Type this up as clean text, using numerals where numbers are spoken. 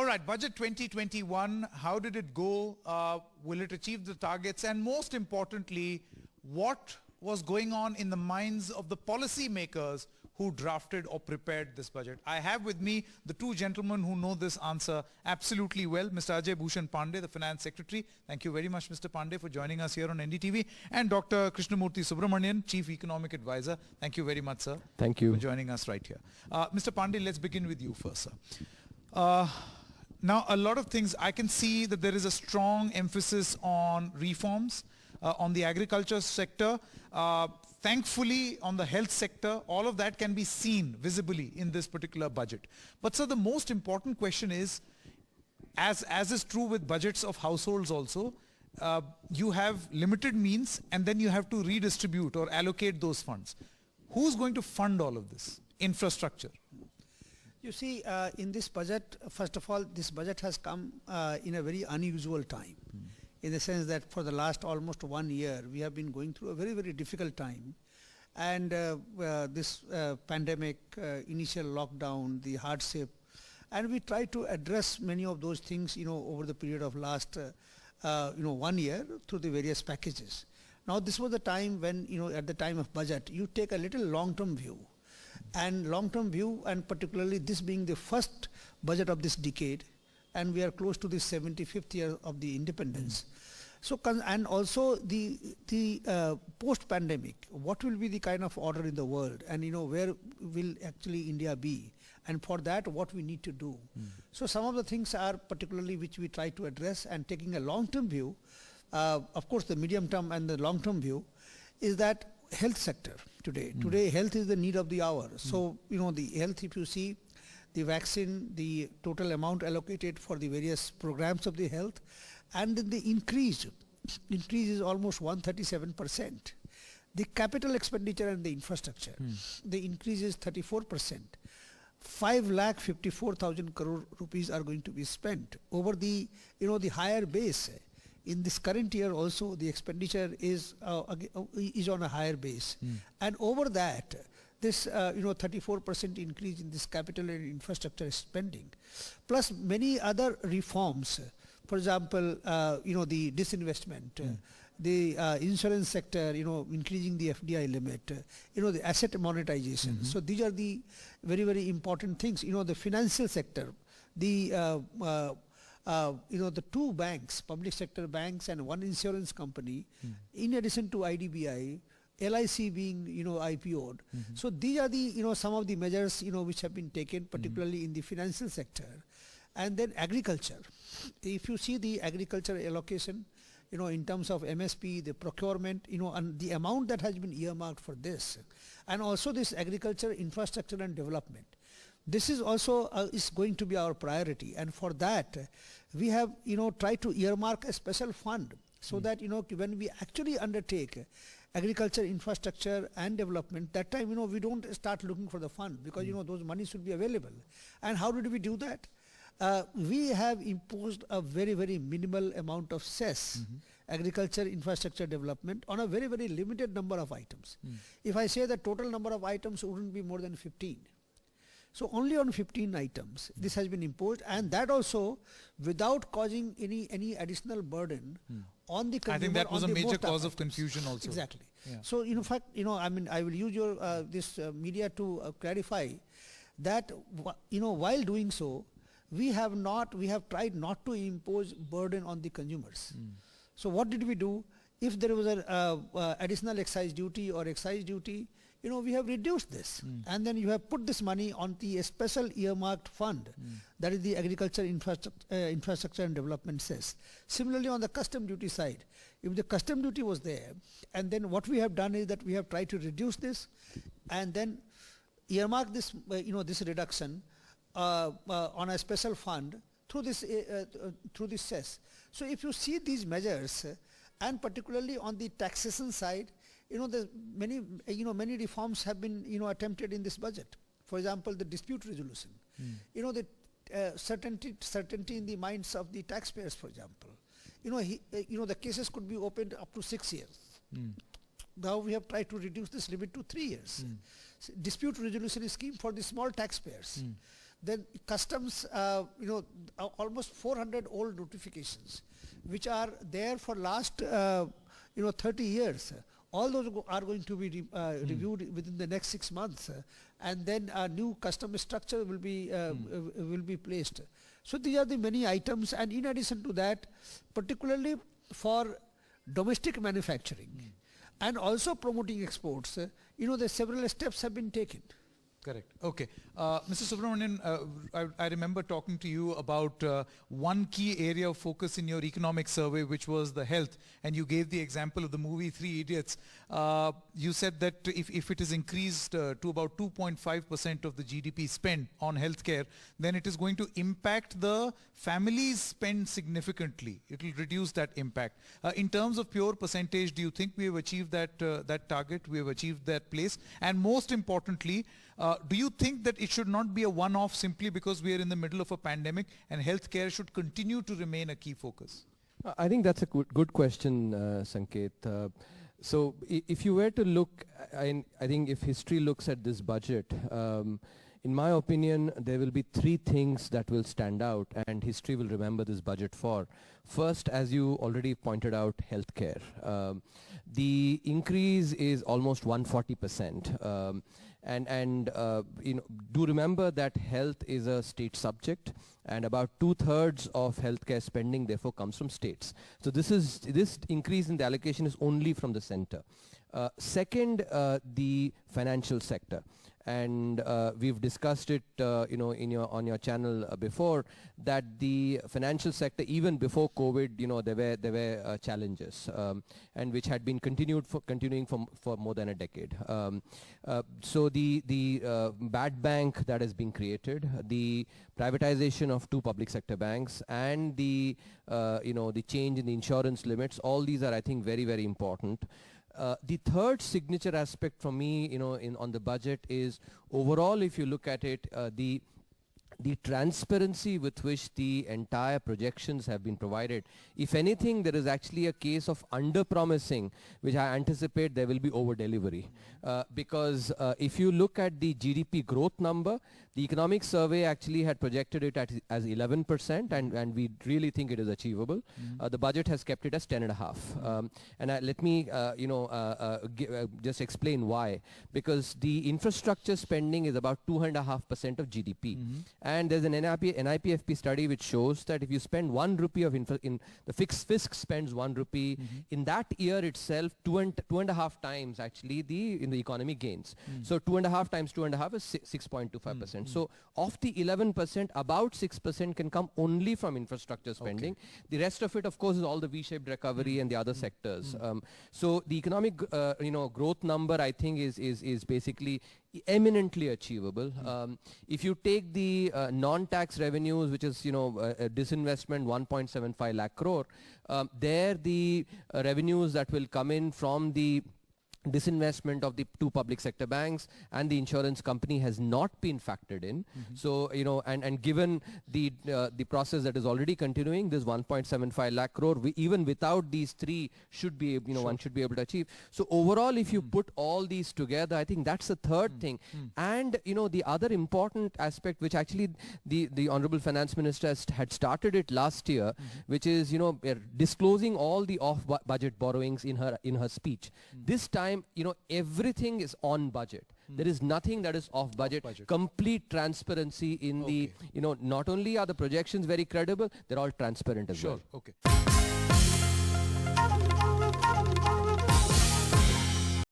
right, budget 2021, how did it go? Will it achieve the targets? And most importantly, what was going on in the minds of the policy makers who drafted or prepared this budget? I have with me the two gentlemen who know this answer absolutely well. Mr. Ajay Bhushan Pandey, the Finance Secretary. Thank you very much, Mr. Pandey, for joining us here on NDTV. And Dr. Krishnamurthy Subramanian, Chief Economic Advisor. Thank you very much, sir. Thank you for joining us right here. Mr. Pandey, let's begin with you first, sir. Now, a lot of things, I can see that there is a strong emphasis on reforms, on the agriculture sector. Thankfully, on the health sector, all of that can be seen visibly in this particular budget. But sir, the most important question is, as is true with budgets of households also, you have limited means and then you have to redistribute or allocate those funds. Who's going to fund all of this? Infrastructure. You see, in this budget, first of all, this budget has come in a very unusual time. In the sense that for the last almost 1 year, we have been going through a very, very difficult time. And this pandemic, initial lockdown, the hardship, and we try to address many of those things, over the period of last, 1 year through the various packages. Now, this was the time when, at the time of budget, you take a little long-term view. And long-term view, and particularly this being the first budget of this decade, and we are close to the 75th year of the independence. So, and also the post-pandemic, what will be the kind of order in the world, and where will actually India be, and for that what we need to do. So some of the things are particularly which we try to address, and taking a long-term view, of course the medium-term and the long-term view, is that health sector today. Today health is the need of the hour. So the health, if you see, the vaccine, the total amount allocated for the various programs of the health, and then the increase is almost 137%. The capital expenditure and the infrastructure, the increase is 34%. 5,54,000 crore rupees are going to be spent over the, the higher base. In this current year also, the expenditure is on a higher base. And over that, this 34% increase in this capital and infrastructure spending, plus many other reforms, for example, the disinvestment, the insurance sector, increasing the FDI limit, the asset monetization. So these are the very, very important things. The financial sector, the the two banks, public sector banks and one insurance company, in addition to IDBI, LIC being, IPO'd. So these are the, some of the measures, which have been taken, particularly in the financial sector. And then agriculture. If you see the agriculture allocation, in terms of MSP, the procurement, and the amount that has been earmarked for this, and also this agriculture infrastructure and development. This is also is going to be our priority, and for that we have tried to earmark a special fund, so that when we actually undertake agriculture infrastructure and development, that time we don't start looking for the fund, because those money should be available. And how did we do that? We have imposed a very, very minimal amount of cess, agriculture infrastructure development, on a very, very limited number of items. If I say the total number of items wouldn't be more than 15. So only on 15 items this has been imposed, and that also without causing any additional burden on the consumer. I think that was a major cause of confusion also. Exactly. Yeah. So in fact, I will use your this media to clarify that while doing so, we have tried not to impose burden on the consumers. So what did we do? If there was an additional excise duty or excise duty, we have reduced this, and then you have put this money on the special earmarked fund, that is the agriculture infrastructure and development cess. Similarly, on the custom duty side, if the custom duty was there, and then what we have done is that we have tried to reduce this, and then earmark this, this reduction on a special fund through this cess. So if you see these measures, and particularly on the taxation side, the many reforms have been attempted in this budget. For example, the dispute resolution. The certainty in the minds of the taxpayers, for example. The cases could be opened up to 6 years. now we have tried to reduce this limit to 3 years. Dispute resolution scheme for the small taxpayers. Then customs, almost 400 old notifications, which are there for last 30 years. All those are going to be reviewed within the next 6 months, and then a new custom structure will be placed. So these are the many items, and in addition to that, particularly for domestic manufacturing and also promoting exports, the several steps have been taken. Correct. Okay. Mr. Subramanian, I remember talking to you about one key area of focus in your economic survey, which was the health, and you gave the example of the movie Three Idiots. You said that if it is increased to about 2.5% of the GDP spend on healthcare, then it is going to impact the family's spend significantly. It will reduce that impact. In terms of pure percentage, do you think we have achieved that target? We have achieved that place? And most importantly, do you think that it should not be a one-off simply because we are in the middle of a pandemic, and healthcare should continue to remain a key focus? I think that's a good question, Sanket. So if you were to look, I think if history looks at this budget, in my opinion, there will be 3 things that will stand out and history will remember this budget for. First, as you already pointed out, healthcare. The increase is almost 140%. Do remember that health is a state subject, and about 2/3 of healthcare spending therefore comes from states. So this increase in the allocation is only from the center. Second, the financial sector. And we've discussed it, on your channel before, that the financial sector, even before COVID, there were challenges, and which had been continuing for more than a decade. So the bad bank that has been created, the privatization of 2 public sector banks, and the change in the insurance limits, all these are, I think, very, very important. The third signature aspect for me, on the budget is overall, if you look at it, the transparency with which the entire projections have been provided. If anything, there is actually a case of under-promising, which I anticipate there will be over-delivery. Because if you look at the GDP growth number, the economic survey actually had projected it as 11%, and we really think it is achievable. The budget has kept it as 10.5%. And let me just explain why. Because the infrastructure spending is about 2.5% of GDP. And there's an NIPFP study which shows that if you spend 1 rupee the Fisc spends 1 rupee, in that year itself, 2.5 times actually in the economy gains. So 2.5 times 2.5 is 6.25%. So of the 11%, about 6% can come only from infrastructure spending. Okay. The rest of it, of course, is all the V-shaped recovery and the other sectors. So the economic growth number, I think, is basically eminently achievable. If you take the non-tax revenues, which is disinvestment 1.75 lakh crore, there the revenues that will come in from the disinvestment of the 2 public sector banks and the insurance company has not been factored in. So and given the process that is already continuing, this 1.75 lakh crore, even without these 3 should be one should be able to achieve. So overall, if you put all these together, I think that's the third thing. And the other important aspect, which actually the Honorable Finance Minister had started it last year, which is disclosing all the off-budget borrowings in her speech. This time, everything is on budget. There is nothing that is off budget. Complete transparency in the, not only are the projections very credible, they're all transparent as well. Okay.